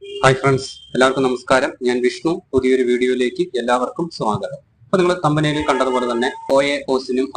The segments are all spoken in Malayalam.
ഹായ് ഫ്രണ്ട്സ്, എല്ലാവർക്കും നമസ്കാരം. ഞാൻ വിഷ്ണു. പുതിയൊരു വീഡിയോയിലേക്ക് എല്ലാവർക്കും സ്വാഗതം. അപ്പൊ നിങ്ങൾ കമ്പനിയിൽ കണ്ടതുപോലെ തന്നെ OA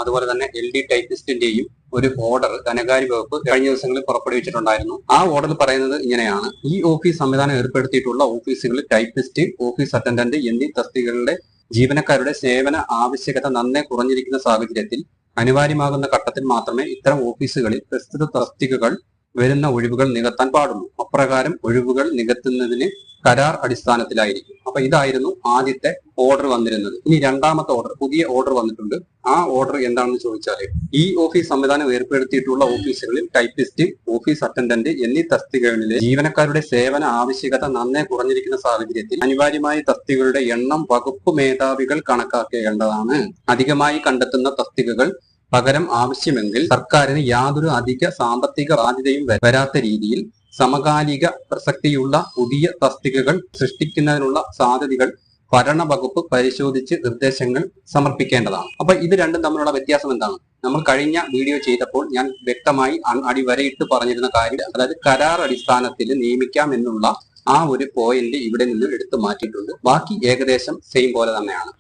അതുപോലെ തന്നെ LD ടൈപ്പിസ്റ്റിന്റെയും ഒരു ഓർഡർ ധനകാര്യ വകുപ്പ് കഴിഞ്ഞ ദിവസങ്ങളിൽ പുറപ്പെടുവിച്ചിട്ടുണ്ടായിരുന്നു. ആ ഓർഡർ പറയുന്നത് ഇങ്ങനെയാണ്: ഈ ഓഫീസ് സംവിധാനം ഏർപ്പെടുത്തിയിട്ടുള്ള ഓഫീസുകളിൽ ടൈപ്പിസ്റ്റ്, ഓഫീസ് അറ്റൻഡന്റ് എന്നീ തസ്തികകളുടെ ജീവനക്കാരുടെ സേവന ആവശ്യകത നന്നേ കുറഞ്ഞിരിക്കുന്ന സാഹചര്യത്തിൽ അനിവാര്യമാകുന്ന ഘട്ടത്തിൽ മാത്രമേ ഇത്തരം ഓഫീസുകളിൽ പ്രസ്തുത തസ്തികകൾ വരുന്ന ഒഴിവുകൾ നികത്താൻ പാടുള്ളൂ. അപ്രകാരം ഒഴിവുകൾ നികത്തുന്നതിന് കരാർ അടിസ്ഥാനത്തിലായിരിക്കും. അപ്പൊ ഇതായിരുന്നു ആദ്യത്തെ ഓർഡർ വന്നിരുന്നത്. ഇനി രണ്ടാമത്തെ ഓർഡർ, പുതിയ ഓർഡർ വന്നിട്ടുണ്ട്. ആ ഓർഡർ എന്താണെന്ന് ചോദിച്ചാല്, ഈ ഓഫീസ് സംവിധാനം ഏർപ്പെടുത്തിയിട്ടുള്ള ഓഫീസുകളിൽ ടൈപ്പിസ്റ്റ്, ഓഫീസ് അറ്റൻഡന്റ് എന്നീ തസ്തികകളിലെ ജീവനക്കാരുടെ സേവന ആവശ്യകത നന്നേ കുറഞ്ഞിരിക്കുന്ന സാഹചര്യത്തിൽ അനിവാര്യമായ തസ്തികകളുടെ എണ്ണം വകുപ്പ് മേധാവികൾ കണക്കാക്കേണ്ടതാണ്. അധികമായി കണ്ടെത്തുന്ന തസ്തികകൾ പകരം ആവശ്യമെങ്കിൽ സർക്കാരിന് യാതൊരു അധിക സാമ്പത്തിക ബാധ്യതയും വരാത്ത രീതിയിൽ സമകാലിക പ്രസക്തിയുള്ള പുതിയ തസ്തികകൾ സൃഷ്ടിക്കുന്നതിനുള്ള സാധ്യതകൾ ഭരണവകുപ്പ് പരിശോധിച്ച് നിർദ്ദേശങ്ങൾ സമർപ്പിക്കേണ്ടതാണ്. അപ്പൊ ഇത് രണ്ടും തമ്മിലുള്ള വ്യത്യാസം എന്താണ്? നമ്മൾ കഴിഞ്ഞ വീഡിയോ ചെയ്തപ്പോൾ ഞാൻ വ്യക്തമായി അടിവരയിട്ട് പറഞ്ഞിരുന്ന കാര്യം, അതായത് കരാർ അടിസ്ഥാനത്തിൽ നിയമിക്കാം എന്നുള്ള ആ ഒരു പോയിന്റ് ഇവിടെ നിന്ന് എടുത്തു മാറ്റിയിട്ടുണ്ട്. ബാക്കി ഏകദേശം സെയിം പോലെ തന്നെയാണ്.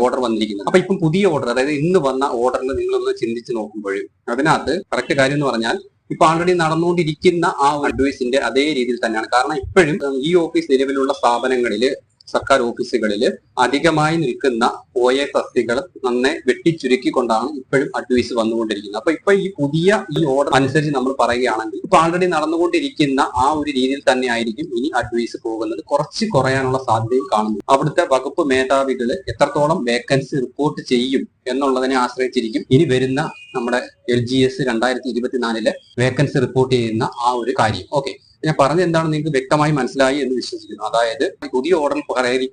ഓർഡർ വന്നിരിക്കുന്നത്. അപ്പൊ ഇപ്പം പുതിയ ഓർഡർ, അതായത് ഇന്ന് വന്ന ഓർഡറിൽ നിങ്ങളൊന്ന് ചിന്തിച്ച് നോക്കുമ്പോഴും അതിനകത്ത് കറക്റ്റ് കാര്യം എന്ന് പറഞ്ഞാൽ ഇപ്പൊ ആൾറെഡി നടന്നുകൊണ്ടിരിക്കുന്ന ആ അഡ്വൈസിന്റെ അതേ രീതിയിൽ തന്നെയാണ്. കാരണം ഇപ്പോഴും ഈ ഓഫീസ് നിലവിലുള്ള സ്ഥാപനങ്ങളിൽ, സർക്കാർ ഓഫീസുകളിൽ അധികമായി നിൽക്കുന്ന OA തസ്തികൾ നന്നെ വെട്ടിച്ചുരുക്കിക്കൊണ്ടാണ് ഇപ്പോഴും അഡ്വൈസ് വന്നുകൊണ്ടിരിക്കുന്നത്. അപ്പൊ ഈ പുതിയ ഓർഡർ അനുസരിച്ച് നമ്മൾ പറയുകയാണെങ്കിൽ ഇപ്പൊ ആൾറെഡി നടന്നുകൊണ്ടിരിക്കുന്ന ആ ഒരു രീതിയിൽ തന്നെ ആയിരിക്കും ഇനി അഡ്വൈസ് പോകുന്നത്. കുറച്ച് കുറയാനുള്ള സാധ്യതയും കാണുന്നു. അവിടുത്തെ വകുപ്പ് മേധാവികൾ എത്രത്തോളം വേക്കൻസി റിപ്പോർട്ട് ചെയ്യും എന്നുള്ളതിനെ ആശ്രയിച്ചിരിക്കും ഇനി വരുന്ന നമ്മുടെ LGS 2024 വേക്കൻസി റിപ്പോർട്ട് ചെയ്യുന്ന ആ ഒരു കാര്യം. ഞാൻ പറഞ്ഞത് എന്താണ് നിങ്ങൾക്ക് വ്യക്തമായി മനസ്സിലായി എന്ന് വിശ്വസിക്കുന്നു. അതായത് പുതിയ ഓർഡറിൽ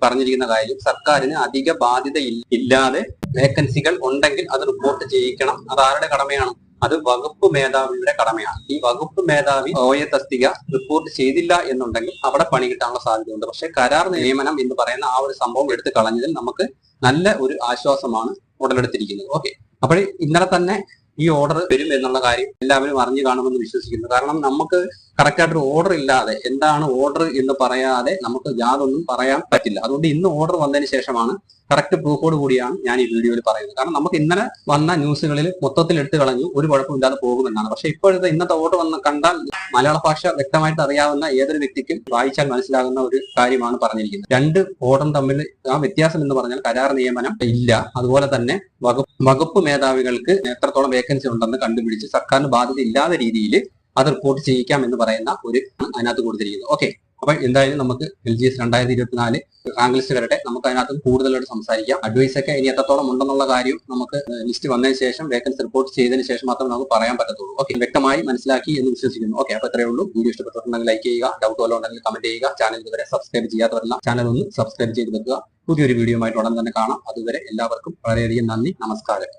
പറഞ്ഞിരിക്കുന്ന കാര്യം, സർക്കാരിന് അധിക ബാധ്യത ഇല്ലാതെ വേക്കൻസികൾ ഉണ്ടെങ്കിൽ അത് റിപ്പോർട്ട് ചെയ്യിക്കണം. അത് ആരുടെ കടമയാണ്? അത് വകുപ്പ് മേധാവിയുടെ കടമയാണ്. ഈ വകുപ്പ് മേധാവി OA തസ്തിക റിപ്പോർട്ട് ചെയ്തില്ല എന്നുണ്ടെങ്കിൽ അവിടെ പണി കിട്ടാനുള്ള സാധ്യതയുണ്ട്. പക്ഷെ കരാർ നിയമനം എന്ന് പറയുന്ന ആ ഒരു സംഭവം എടുത്തു കളഞ്ഞതിൽ നമുക്ക് നല്ല ഒരു ആശ്വാസമാണ് ഉടലെടുത്തിരിക്കുന്നത്. അപ്പോൾ ഇന്നലെ തന്നെ ഈ ഓർഡർ വരും എന്നുള്ള കാര്യം എല്ലാവരും അറിഞ്ഞു കാണുമെന്ന് വിശ്വസിക്കുന്നു. കാരണം നമുക്ക് കറക്റ്റായിട്ടൊരു ഓർഡർ ഇല്ലാതെ, എന്താണ് ഓർഡർ എന്ന് പറയാതെ നമുക്ക് യാതൊന്നും പറയാൻ പറ്റില്ല. അതുകൊണ്ട് ഇന്ന് ഓർഡർ വന്നതിന് ശേഷമാണ്, കറക്റ്റ് പ്രൂഫോട് കൂടിയാണ് ഞാൻ ഈ വീഡിയോയിൽ പറയുന്നത്. കാരണം നമുക്ക് ഇന്നലെ വന്ന ന്യൂസുകളിൽ മൊത്തത്തിൽ എടുത്തു കളഞ്ഞു, ഒരു കുഴപ്പമില്ലാതെ പോകുമെന്നാണ്. പക്ഷെ ഇന്നത്തെ ഓർഡർ കണ്ടാൽ മലയാള ഭാഷ വ്യക്തമായിട്ട് അറിയാവുന്ന ഏതൊരു വ്യക്തിക്കും വായിച്ചാൽ മനസ്സിലാകുന്ന ഒരു കാര്യമാണ് പറഞ്ഞിരിക്കുന്നത്. രണ്ട് ഓർഡറും തമ്മിൽ ആ വ്യത്യാസം എന്ന് പറഞ്ഞാൽ കരാർ നിയമനം ഇല്ല, അതുപോലെ തന്നെ വകുപ്പ് മേധാവികൾക്ക് എത്രത്തോളം വേക്കൻസി ഉണ്ടെന്ന് കണ്ടുപിടിച്ച് സർക്കാരിന് ബാധ്യത ഇല്ലാത്ത രീതിയിൽ അത് റിപ്പോർട്ട് ചെയ്യിക്കാം എന്ന് പറയുന്ന ഒരു അതിനകത്ത് കൊടുത്തിരിക്കുന്നത്. അപ്പൊ എന്തായാലും നമുക്ക് LGS 2024 റാങ്ക് ലിസ്റ്റ് വരട്ടെ, നമുക്ക് അതിനകത്ത് കൂടുതലായിട്ട് സംസാരിക്കാം. അഡ്വൈസ് ഒക്കെ ഇനി എത്രത്തോളം ഉണ്ടെന്നുള്ള കാര്യം നമുക്ക് ലിസ്റ്റ് വന്നതിന് ശേഷം, വേക്കൻസി റിപ്പോർട്ട് ചെയ്തതിന് ശേഷം മാത്രമേ നമുക്ക് പറയാൻ പറ്റത്തുള്ളൂ. വ്യക്തമായി മനസ്സിലാക്കി എന്ന് വിശ്വസിക്കുന്നു. അപ്പൊ ഇത്രയേ ഉള്ളൂ. വീഡിയോ ഇഷ്ടപ്പെട്ടിട്ടുണ്ടെങ്കിൽ ലൈക്ക് ചെയ്യുക, ഡൗട്ട് വല്ലതും ഉണ്ടെങ്കിൽ കമന്റ് ചെയ്യുക. ചാനൽ ഇതുവരെ സബ്സ്ക്രൈബ് ചെയ്യാത്തവരല്ല, ചാനൽ ഒന്ന് സബ്സ്ക്രൈബ് ചെയ്ത് വെക്കുക. പുതിയൊരു വീഡിയോ ആയിട്ട് ഉടൻ തന്നെ കാണാം. അതുവരെ എല്ലാവർക്കും വളരെയധികം നന്ദി, നമസ്കാരം.